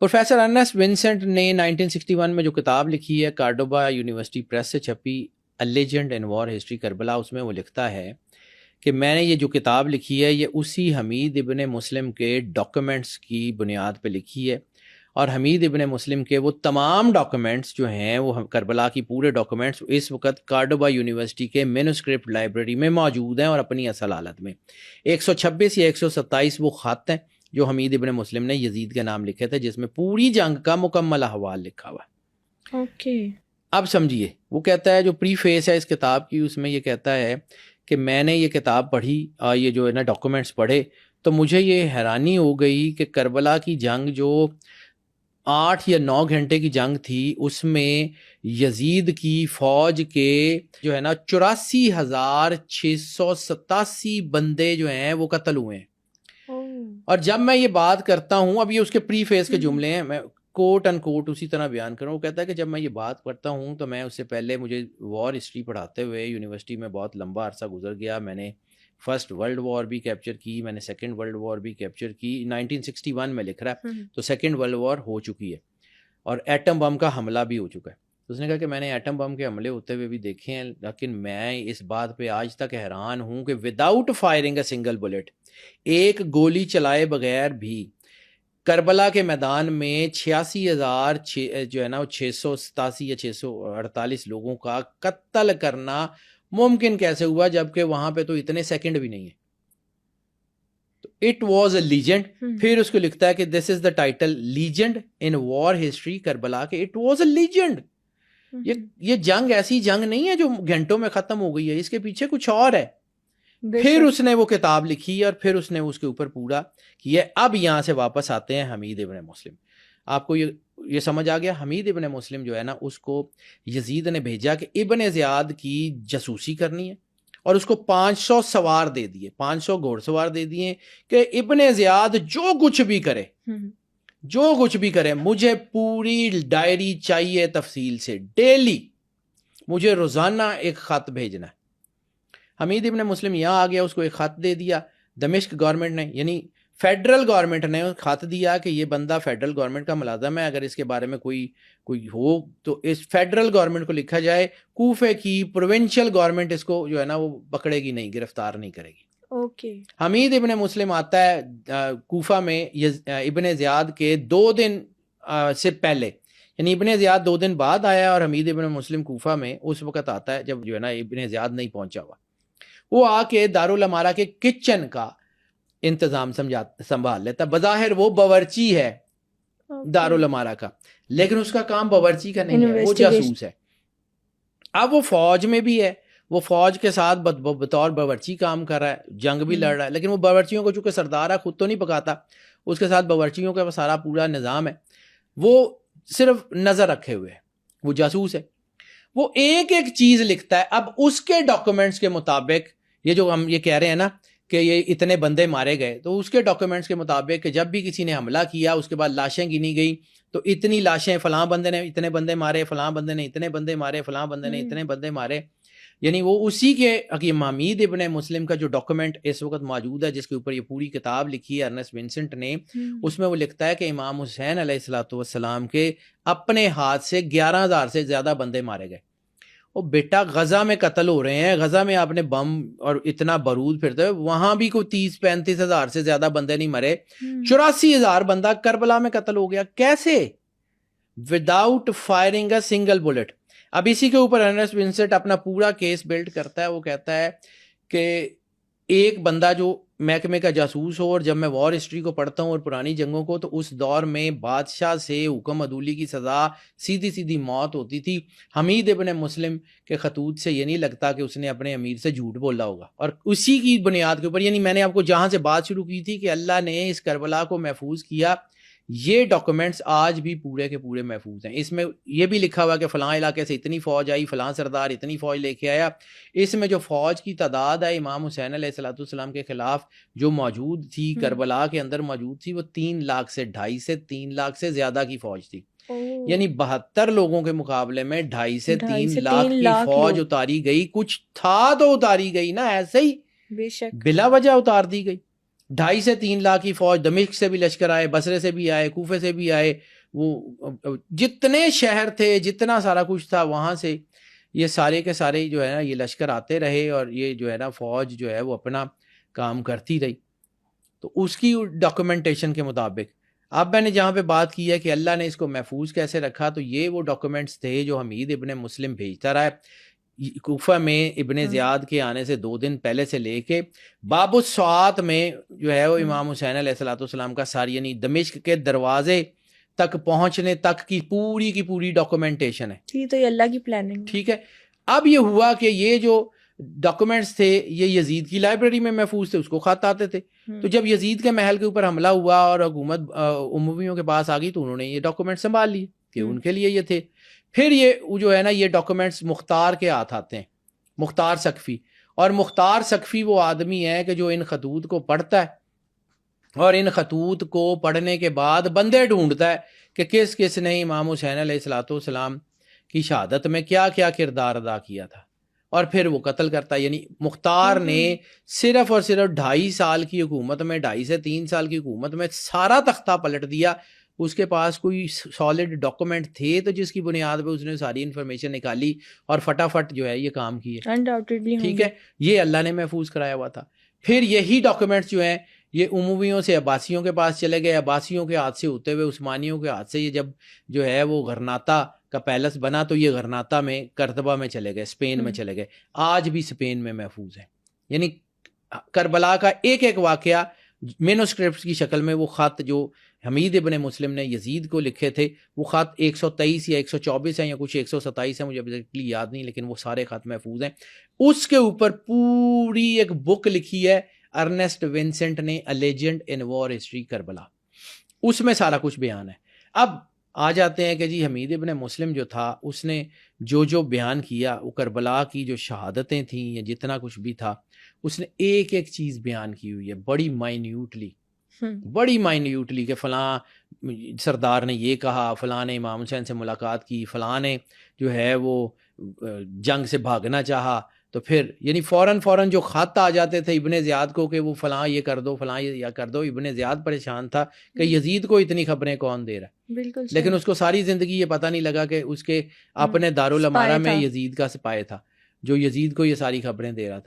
Professor Ernest Vincent نے 1961 میں جو کتاب لکھی ہے، کارڈوبا یونیورسٹی پریس سے چھپی، اے legend in war history Karbala, اس میں وہ لکھتا ہے کہ میں نے یہ جو کتاب لکھی ہے یہ اسی حمید ابن مسلم کے ڈاکومنٹس کی بنیاد پہ لکھی ہے، اور حمید ابن مسلم کے وہ تمام ڈاکومنٹس جو ہیں، وہ کربلا کی پورے ڈاکومنٹس اس وقت کارڈوبا یونیورسٹی کے مینوسکرپٹ لائبریری میں موجود ہیں اور اپنی اصل حالت میں 126 یا 127 وہ خط ہیں جو حمید ابن مسلم نے یزید کے نام لکھے تھے، جس میں پوری جنگ کا مکمل احوال لکھا ہوا ہے۔ اوکے، اب سمجھیے، وہ کہتا ہے جو پری فیس ہے اس کتاب کی، اس میں یہ کہتا ہے کہ میں نے یہ کتاب پڑھی، یہ جو ہے نا ڈاکومنٹس پڑھے، تو مجھے یہ حیرانی ہو گئی کہ کربلا کی جنگ جو 8 یا 9 گھنٹے کی جنگ تھی، اس میں یزید کی فوج کے جو ہے نا 84,687 بندے جو ہیں وہ قتل ہوئے ہیں۔ اور جب میں یہ بات کرتا ہوں، اب یہ اس کے پری فیس کے جملے ہیں، میں کوٹ ان کوٹ اسی طرح بیان کروں، وہ کہتا ہے کہ جب میں یہ بات کرتا ہوں تو میں اس سے پہلے مجھے وار ہسٹری پڑھاتے ہوئے یونیورسٹی میں بہت لمبا عرصہ گزر گیا، میں نے فرسٹ ورلڈ وار بھی کیپچر کی، میں نے سیکنڈ ورلڈ وار بھی کیپچر کی، 1961 میں لکھ رہا ہے تو سیکنڈ ورلڈ وار ہو چکی ہے اور ایٹم بم کا حملہ بھی ہو چکا ہے۔ اس نے کہا کہ میں نے ایٹم بم کے حملے ہوتے ہوئے بھی دیکھے ہیں، لیکن میں اس بات پہ آج تک حیران ہوں کہ without firing a single bullet, ایک گولی چلائے بغیر بھی کربلا کے میدان میں 86,000 جو ہے نا 687 یا 648 لوگوں کا قتل کرنا ممکن کیسے ہوا، جبکہ وہاں پہ تو اتنے سیکنڈ بھی نہیں ہیں۔ تو اٹ واز اے لیجنڈ۔ پھر اس کو لکھتا ہے کہ this is the title, legend in war history Karbala, کہ اٹ واز اے لیجنڈ۔ یہ جنگ ایسی جنگ نہیں ہے جو گھنٹوں میں ختم ہو گئی ہے، اس کے پیچھے کچھ اور ہے۔ پھر اس نے وہ کتاب لکھی اور پھر اس نے اس کے اوپر پورا کیا۔ اب یہاں سے واپس آتے ہیں حمید ابن مسلم۔ آپ کو یہ سمجھ آ گیا، حمید ابن مسلم جو ہے نا، اس کو یزید نے بھیجا کہ ابن زیاد کی جاسوسی کرنی ہے، اور اس کو 500 سوار دے دیے، 500 گھوڑ سوار دے دیے کہ ابن زیاد جو کچھ بھی کرے، جو کچھ بھی کرے، مجھے پوری ڈائری چاہیے تفصیل سے، ڈیلی مجھے روزانہ ایک خط بھیجنا ہے۔ حمید ابن مسلم یہاں آ گیا، اس کو ایک خط دے دیا دمشق گورنمنٹ نے، یعنی فیڈرل گورنمنٹ نے خط دیا کہ یہ بندہ فیڈرل گورنمنٹ کا ملازم ہے، اگر اس کے بارے میں کوئی ہو تو اس فیڈرل گورنمنٹ کو لکھا جائے، کوفے کی پروونشل گورنمنٹ اس کو جو ہے نا وہ پکڑے گی نہیں، گرفتار نہیں کرے گی۔ اوکے، حمید ابن مسلم آتا ہے کوفہ میں ابن زیاد کے 2 دن سے پہلے، یعنی ابن زیاد 2 دن بعد آیا، اور حمید ابن مسلم کوفہ میں اس وقت آتا ہے جب جو ہے نا ابن زیاد نہیں پہنچا ہوا۔ وہ آ کے دارالامارہ کے کچن کا انتظام سنبھال لیتا، بظاہر وہ باورچی ہے دارالامارہ کا، لیکن اس کا کام باورچی کا نہیں ہے، وہ جاسوس ہے۔ اب وہ فوج میں بھی ہے، وہ فوج کے ساتھ بطور باورچی کام کر رہا ہے، جنگ بھی لڑ رہا ہے، لیکن وہ باورچیوں کو چونکہ سردار ہے، خود تو نہیں پکاتا، اس کے ساتھ باورچیوں کا سارا پورا نظام ہے، وہ صرف نظر رکھے ہوئے ہے، وہ جاسوس ہے۔ وہ ایک ایک چیز لکھتا ہے۔ اب اس کے ڈاکومنٹس کے مطابق، یہ جو ہم یہ کہہ رہے ہیں نا کہ یہ اتنے بندے مارے گئے، تو اس کے ڈاکومنٹس کے مطابق کہ جب بھی کسی نے حملہ کیا اس کے بعد لاشیں گنی گئی، تو اتنی لاشیں، فلاں بندے نے اتنے بندے مارے، فلاں بندے نے اتنے بندے مارے، فلاں بندے نے اتنے بندے مارے، یعنی وہ اسی کے حکیم حمید ابن مسلم کا جو ڈاکومنٹ اس وقت موجود ہے، جس کے اوپر یہ پوری کتاب لکھی ہے ارنسٹ ونسنٹ نے، اس میں وہ لکھتا ہے کہ امام حسین علیہ الصلوۃ والسلام کے اپنے ہاتھ سے 11,000 سے زیادہ بندے مارے گئے۔ وہ بیٹا غزہ میں قتل ہو رہے ہیں، غزہ میں آپ نے بم اور اتنا بارود پھرتے ہوئے، وہاں بھی کوئی 30-35 ہزار سے زیادہ بندے نہیں مرے، 84,000 بندہ کربلا میں قتل ہو گیا۔ کیسے؟ Without firing a single bullet. اب اسی کے اوپر ارنسٹ ونسنٹ اپنا پورا کیس بلڈ کرتا ہے۔ وہ کہتا ہے کہ ایک بندہ جو محکمے کا جاسوس ہو، اور جب میں وار ہسٹری کو پڑھتا ہوں اور پرانی جنگوں کو، تو اس دور میں بادشاہ سے حکم عدولی کی سزا سیدھی سیدھی موت ہوتی تھی۔ حمید ابن مسلم کے خطوط سے یہ نہیں لگتا کہ اس نے اپنے امیر سے جھوٹ بولا ہوگا، اور اسی کی بنیاد کے اوپر، یعنی میں نے آپ کو جہاں سے بات شروع کی تھی کہ اللہ نے اس کربلا کو محفوظ کیا، یہ ڈاکومنٹس آج بھی پورے کے پورے محفوظ ہیں۔ اس میں یہ بھی لکھا ہوا کہ فلاں علاقے سے اتنی فوج آئی، فلاں سردار اتنی فوج لے کے آیا۔ اس میں جو فوج کی تعداد ہے امام حسین علیہ الصلوۃ والسلام کے خلاف جو موجود تھی، کربلا کے اندر موجود تھی، وہ 3 لاکھ سے 2.5 سے 3 لاکھ سے زیادہ کی فوج تھی، یعنی 72 لوگوں کے مقابلے میں 2.5 سے 3 لاکھ کی فوج اتاری گئی۔ کچھ تھا تو اتاری گئی نا، ایسے ہی بے شک بلا وجہ اتار دی گئی۔ 2.5 سے 3 لاکھ کی فوج، دمشق سے بھی لشکر آئے، بصرے سے بھی آئے، کوفے سے بھی آئے، وہ جتنے شہر تھے، جتنا سارا کچھ تھا وہاں سے یہ سارے کے سارے جو ہے نا یہ لشکر آتے رہے، اور یہ جو ہے نا فوج جو ہے وہ اپنا کام کرتی رہی. تو اس کی ڈاکومنٹیشن کے مطابق اب میں نے جہاں پہ بات کی ہے کہ اللہ نے اس کو محفوظ کیسے رکھا، تو یہ وہ ڈاکومنٹس تھے جو حمید ابن مسلم بھیجتا رہا ہے کوفہ میں ابن زیاد کے آنے سے 2 دن پہلے سے لے کے باب السوات میں جو ہے وہ امام حسین علیہ الصلوۃ والسلام کا ساری یعنی دمشق کے دروازے تک پہنچنے تک کی پوری ڈاکومنٹیشن ہے. ٹھیک، تو یہ اللہ کی پلاننگ. ٹھیک ہے. اب یہ ہوا کہ یہ جو ڈاکومنٹس تھے یہ یزید کی لائبریری میں محفوظ تھے، اس کو خط آتے تھے. تو جب یزید کے محل کے اوپر حملہ ہوا اور حکومت امویوں کے پاس آ گئی تو انہوں نے یہ ڈاکومنٹ سنبھال لیے کہ ان کے لیے یہ تھے. پھر یہ جو ہے نا یہ ڈاکومنٹس مختار کے ہاتھ آتے ہیں، مختار سقفی. اور مختار سقفی وہ آدمی ہے کہ جو ان خطوط کو پڑھتا ہے اور ان خطوط کو پڑھنے کے بعد بندے ڈھونڈتا ہے کہ کس کس نے امام حسین علیہ الصلوۃ والسلام کی شہادت میں کیا کیا کردار ادا کیا تھا، اور پھر وہ قتل کرتا ہے. یعنی مختار نے صرف اور صرف 2.5 سال کی حکومت میں، 2.5 سے 3 سال کی حکومت میں سارا تختہ پلٹ دیا. اس کے پاس کوئی سالڈ ڈاکومنٹ تھے تو جس کی بنیاد پہ اس نے ساری انفارمیشن نکالی اور فٹافٹ جو ہے یہ کام کیے. ٹھیک ہے، یہ اللہ نے محفوظ کرایا ہوا تھا. پھر یہی ڈاکومنٹس جو ہیں یہ امویوں سے عباسیوں کے پاس چلے گئے، عباسیوں کے ہاتھ سے ہوتے ہوئے عثمانیوں کے ہاتھ سے یہ جب جو ہے وہ غرناطہ کا پیلس بنا تو یہ غرناطہ میں کرتبہ میں چلے گئے، اسپین میں چلے گئے. آج بھی اسپین میں محفوظ ہیں. یعنی کربلا کا ایک ایک واقعہ مینوسکرپٹس کی شکل میں، وہ خط جو حمید ابن مسلم نے یزید کو لکھے تھے وہ خط 123 یا 124 ہیں یا کچھ 127 ہیں، مجھے ایگزیکٹلی یاد نہیں، لیکن وہ سارے خط محفوظ ہیں. اس کے اوپر پوری ایک بک لکھی ہے ارنسٹ ونسنٹ نے، اے legend in war history Karbala. اس میں سارا کچھ بیان ہے. اب آ جاتے ہیں کہ جی حمید ابن مسلم جو تھا اس نے جو بیان کیا وہ کربلا کی جو شہادتیں تھیں یا جتنا کچھ بھی تھا اس نے ایک ایک چیز بیان کی ہوئی ہے بڑی مائنیوٹلی کہ فلاں سردار نے یہ کہا، فلاں نے امام حسین سے ملاقات کی، فلاں نے جو ہے وہ جنگ سے بھاگنا چاہا. تو پھر یعنی فوراً جو خط آ جاتے تھے ابن زیاد کو کہ وہ فلاں یہ کر دو، فلاں یہ کر دو، ابن زیاد پریشان تھا کہ یزید کو اتنی خبریں کون دے رہا ہے. بالکل. لیکن اس کو ساری زندگی یہ پتہ نہیں لگا کہ اس کے اپنے دارالامارہ میں یزید کا سپاہی تھا جو یزید کو یہ ساری خبریں دے رہا تھا.